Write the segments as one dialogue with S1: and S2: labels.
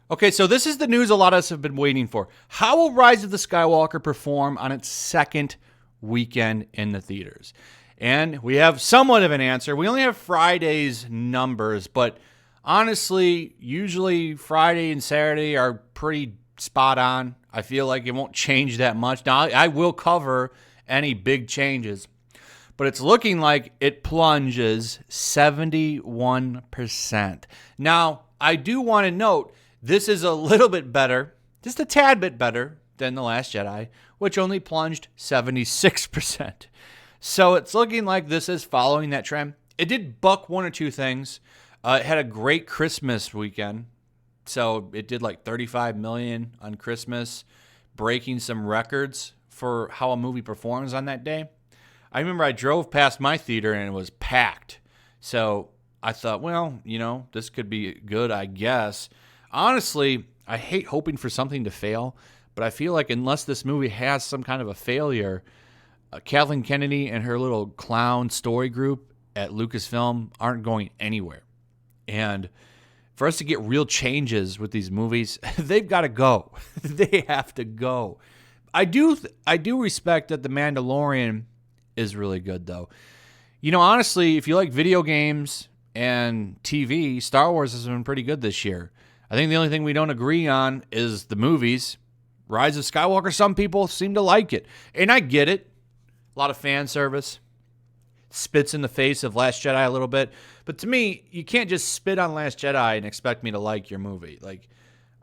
S1: Okay, so this is the news a lot of us have been waiting for. How will Rise of the Skywalker perform on its second weekend in the theaters? And we have somewhat of an answer. We only have Friday's numbers, but honestly, usually Friday and Saturday are pretty spot on. I feel like it won't change that much. Now, I will cover any big changes, but it's looking like it plunges 71%. Now, I do want to note, this is a little bit better, just a tad bit better than The Last Jedi, which only plunged 76%. So it's looking like this is following that trend. It did buck one or two things. It had a great Christmas weekend. So it did like $35 million on Christmas, breaking some records for how a movie performs on that day. I remember I drove past my theater and it was packed. So I thought, well, this could be good, I guess. Honestly, I hate hoping for something to fail, but I feel like unless this movie has some kind of a failure, Kathleen Kennedy and her little clown story group at Lucasfilm aren't going anywhere. And for us to get real changes with these movies, they've got to go. They have to go. I do respect that The Mandalorian is really good, though. Honestly, if you like video games and TV, Star Wars has been pretty good this year. I think the only thing we don't agree on is the movies. Rise of Skywalker, some people seem to like it. And I get it. A lot of fan service. Spits in the face of Last Jedi a little bit. But to me, you can't just spit on Last Jedi and expect me to like your movie. Like,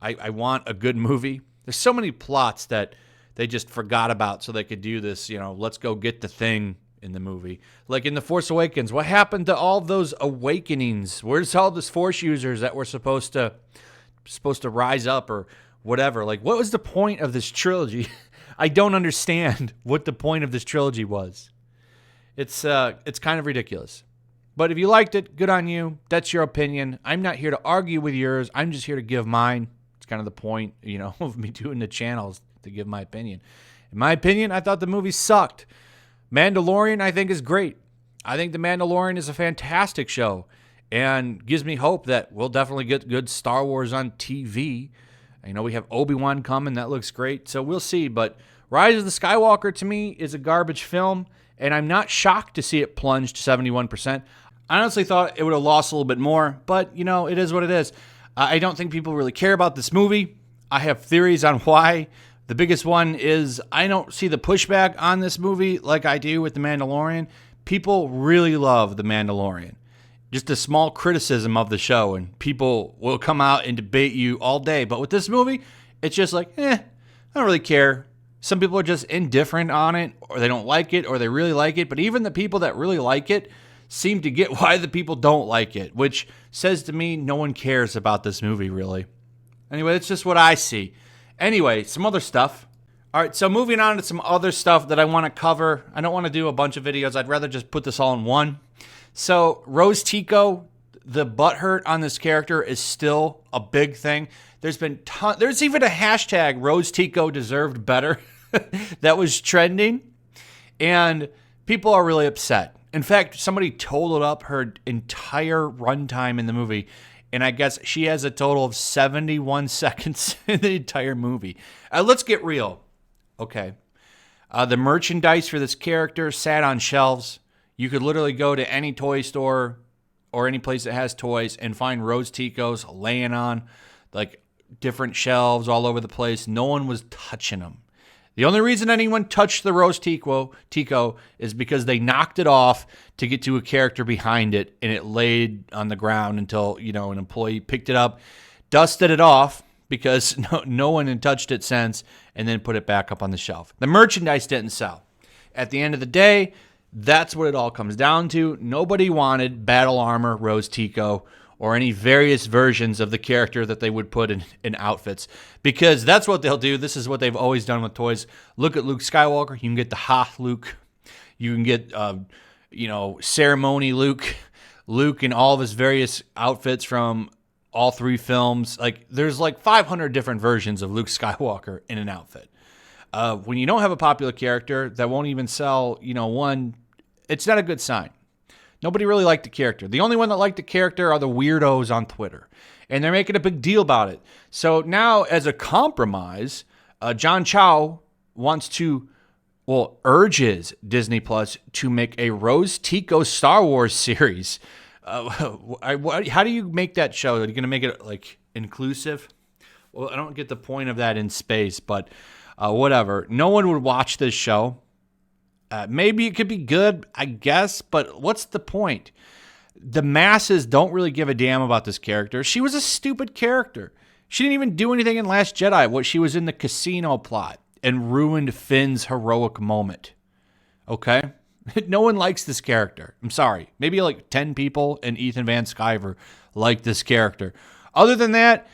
S1: I want a good movie. There's so many plots that they just forgot about so they could do this, let's go get the thing in the movie. Like in The Force Awakens, what happened to all those awakenings? Where's all those Force users that were supposed to rise up or whatever? Like, what was the point of this trilogy? I don't understand what the point of this trilogy was. It's kind of ridiculous. But if you liked it, good on you. That's your opinion. I'm not here to argue with yours. I'm just here to give mine. It's kind of the point, of me doing the channels, to give my opinion. In my opinion, I thought the movie sucked. Mandalorian, I think, is great. I think The Mandalorian is a fantastic show and gives me hope that we'll definitely get good Star Wars on TV. We have Obi-Wan coming. That looks great. So we'll see. But Rise of the Skywalker, to me, is a garbage film, and I'm not shocked to see it plunged 71%. I honestly thought it would have lost a little bit more, but, it is what it is. I don't think people really care about this movie. I have theories on why. The biggest one is I don't see the pushback on this movie like I do with The Mandalorian. People really love The Mandalorian. Just a small criticism of the show, and people will come out and debate you all day. But with this movie, it's just like, I don't really care. Some people are just indifferent on it, or they don't like it, or they really like it. But even the people that really like it seem to get why the people don't like it, which says to me no one cares about this movie, really. Anyway, that's just what I see. Anyway, some other stuff. All right, so moving on to some other stuff that I want to cover. I don't want to do a bunch of videos. I'd rather just put this all in one. So Rose Tico, the butthurt on this character is still a big thing. There's even a hashtag Rose Tico deserved better that was trending, and people are really upset. In fact, somebody totaled up her entire runtime in the movie, and I guess she has a total of 71 seconds in the entire movie. Let's get real. Okay. The merchandise for this character sat on shelves. You could literally go to any toy store or any place that has toys and find Rose Ticos laying on like different shelves all over the place. No one was touching them. The only reason anyone touched the Rose Tico is because they knocked it off to get to a character behind it, and it laid on the ground until, an employee picked it up, dusted it off because no one had touched it since, and then put it back up on the shelf. The merchandise didn't sell. At the end of the day, that's what it all comes down to. Nobody wanted battle armor Rose Tico or any various versions of the character that they would put in outfits, because that's what they'll do. This is what they've always done with toys. Look at Luke Skywalker. You can get the Hoth Luke. You can get, ceremony Luke in all of his various outfits from all three films. Like, there's like 500 different versions of Luke Skywalker in an outfit. When you don't have a popular character that won't even sell, one, it's not a good sign. Nobody really liked the character. The only one that liked the character are the weirdos on Twitter. and they're making a big deal about it. So now, as a compromise, John Chow urges Disney Plus to make a Rose Tico Star Wars series. How do you make that show? Are you going to make it like inclusive? Well, I don't get the point of that in space, but whatever. No one would watch this show. Maybe it could be good, I guess, but what's the point? The masses don't really give a damn about this character. She was a stupid character. She didn't even do anything in Last Jedi. She was in the casino plot and ruined Finn's heroic moment. Okay? No one likes this character. I'm sorry. Maybe like 10 people and Ethan Van Sciver like this character. Other than that,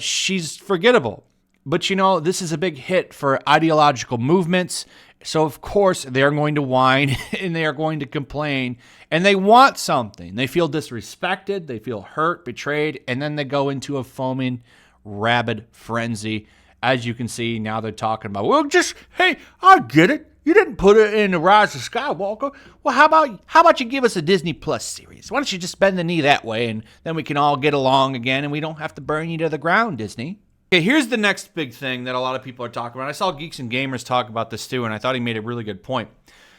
S1: she's forgettable. But this is a big hit for ideological movements. So, of course, they're going to whine and they are going to complain. And they want something. They feel disrespected. They feel hurt, betrayed. And then they go into a foaming, rabid frenzy. As you can see, now they're talking about, hey, I get it. You didn't put it in the Rise of Skywalker. Well, how about you give us a Disney Plus series? Why don't you just bend the knee that way, and then we can all get along again, and we don't have to burn you to the ground, Disney. Okay, here's the next big thing that a lot of people are talking about. I saw Geeks and Gamers talk about this too, and I thought he made a really good point.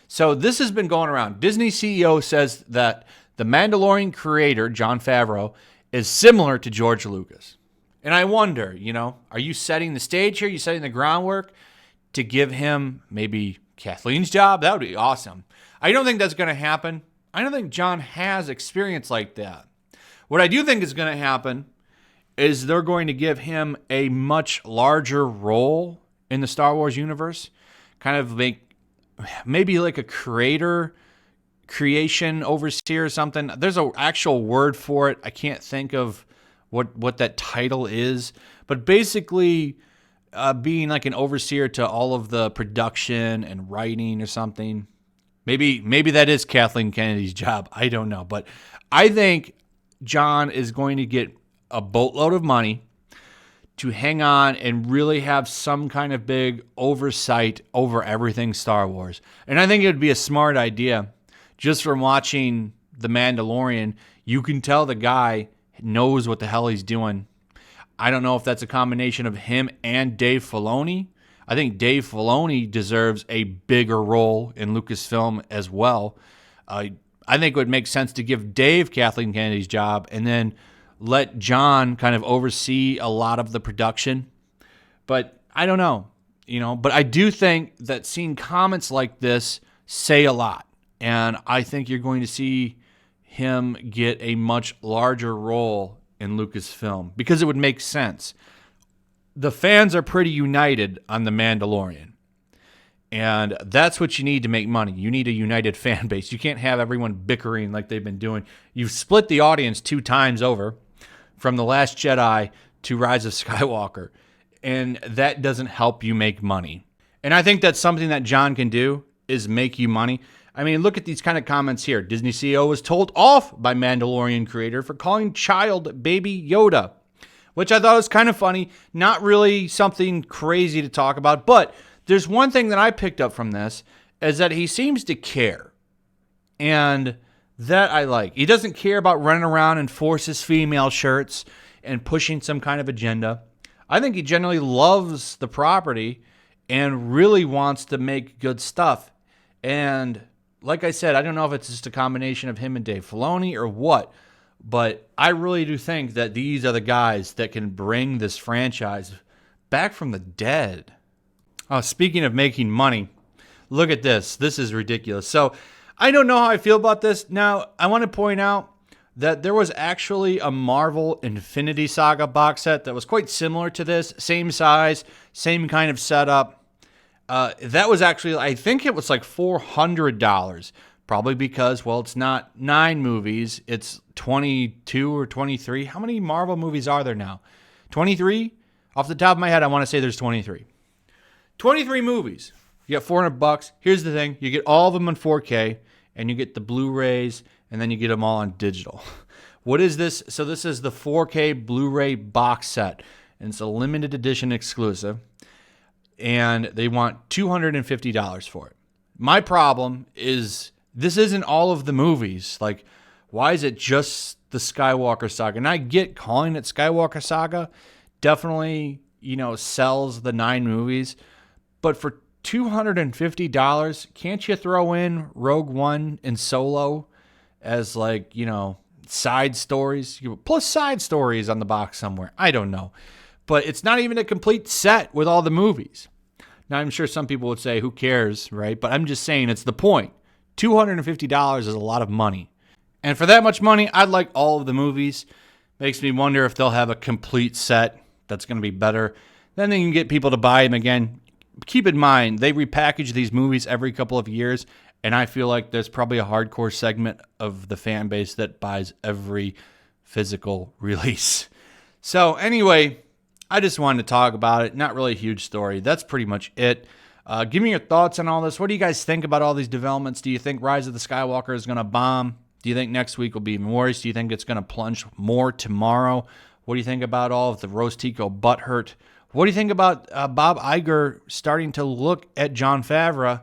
S1: So this has been going around. Disney CEO says that the Mandalorian creator, Jon Favreau, is similar to George Lucas. And I wonder, are you setting the stage here? Are you setting the groundwork to give him maybe Kathleen's job? That would be awesome. I don't think that's going to happen. I don't think Jon has experience like that. What I do think is going to happen is they're going to give him a much larger role in the Star Wars universe, kind of maybe like a creation overseer or something. There's an actual word for it. I can't think of what that title is, but basically being like an overseer to all of the production and writing or something. Maybe that is Kathleen Kennedy's job. I don't know, but I think Jon is going to get a boatload of money to hang on and really have some kind of big oversight over everything Star Wars. And I think it would be a smart idea. Just from watching The Mandalorian, you can tell the guy knows what the hell he's doing. I don't know if that's a combination of him and Dave Filoni. I think Dave Filoni deserves a bigger role in Lucasfilm as well. I think it would make sense to give Dave Kathleen Kennedy's job and then let Jon kind of oversee a lot of the production. But I don't know, but I do think that seeing comments like this say a lot. And I think you're going to see him get a much larger role in Lucasfilm because it would make sense. The fans are pretty united on The Mandalorian. And that's what you need to make money. You need a united fan base. You can't have everyone bickering like they've been doing. You've split the audience 2 times over, from The Last Jedi to Rise of Skywalker. And that doesn't help you make money. And I think that's something that Jon can do, is make you money. I mean, look at these kind of comments here. Disney CEO was told off by Mandalorian creator for calling child Baby Yoda, which I thought was kind of funny. Not really something crazy to talk about, but there's one thing that I picked up from this, is that he seems to care. And that I like. He doesn't care about running around in Forces female shirts and pushing some kind of agenda. I think he generally loves the property and really wants to make good stuff. And like I said, I don't know if it's just a combination of him and Dave Filoni or what, but I really do think that these are the guys that can bring this franchise back from the dead. Oh, speaking of making money, look at this. This is ridiculous. So I don't know how I feel about this. Now, I want to point out that there was actually a Marvel Infinity Saga box set that was quite similar to this. Same size, same kind of setup. That was actually, I think it was like $400. Probably because, well, it's not 9 movies. It's 22 or 23. How many Marvel movies are there now? 23? Off the top of my head, I want to say there's 23. 23 movies. You get $400. Here's the thing. You get all of them in 4K, and you get the Blu-rays, and then you get them all on digital. What is this? So this is the 4K Blu-ray box set, and it's a limited edition exclusive, and they want $250 for it. My problem is this isn't all of the movies. Like, Why is it just the Skywalker saga? And I get calling it Skywalker saga definitely, sells the 9 movies. But for $250, can't you throw in Rogue One and Solo as side stories? Plus side stories on the box somewhere. I don't know. But it's not even a complete set with all the movies. Now, I'm sure some people would say, who cares, right? But I'm just saying it's the point. $250 is a lot of money. And for that much money, I'd like all of the movies. Makes me wonder if they'll have a complete set that's going to be better. Then they can get people to buy them again. Keep in mind, they repackage these movies every couple of years, and I feel like there's probably a hardcore segment of the fan base that buys every physical release. So anyway, I just wanted to talk about it. Not really a huge story. That's pretty much it. Give me your thoughts on all this. What do you guys think about all these developments? Do you think Rise of the Skywalker is going to bomb? Do you think next week will be even worse? Do you think it's going to plunge more tomorrow? What do you think about all of the roast Tico butthurt? What do you think about Bob Igor starting to look at Jon Favreau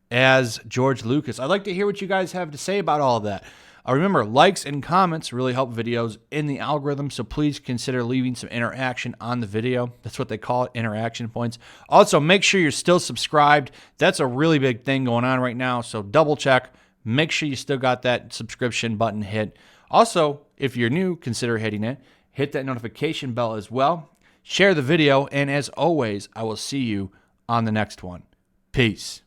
S1: as George Lucas? I'd like to hear what you guys have to say about all of that. Remember, likes and comments really help videos in the algorithm, so please consider leaving some interaction on the video. That's what they call it, interaction points. Also, make sure you're still subscribed. That's a really big thing going on right now, so double check. Make sure you still got that subscription button hit. Also, if you're new, consider hitting it. Hit that notification bell as well. Share the video, and as always, I will see you on the next one. Peace.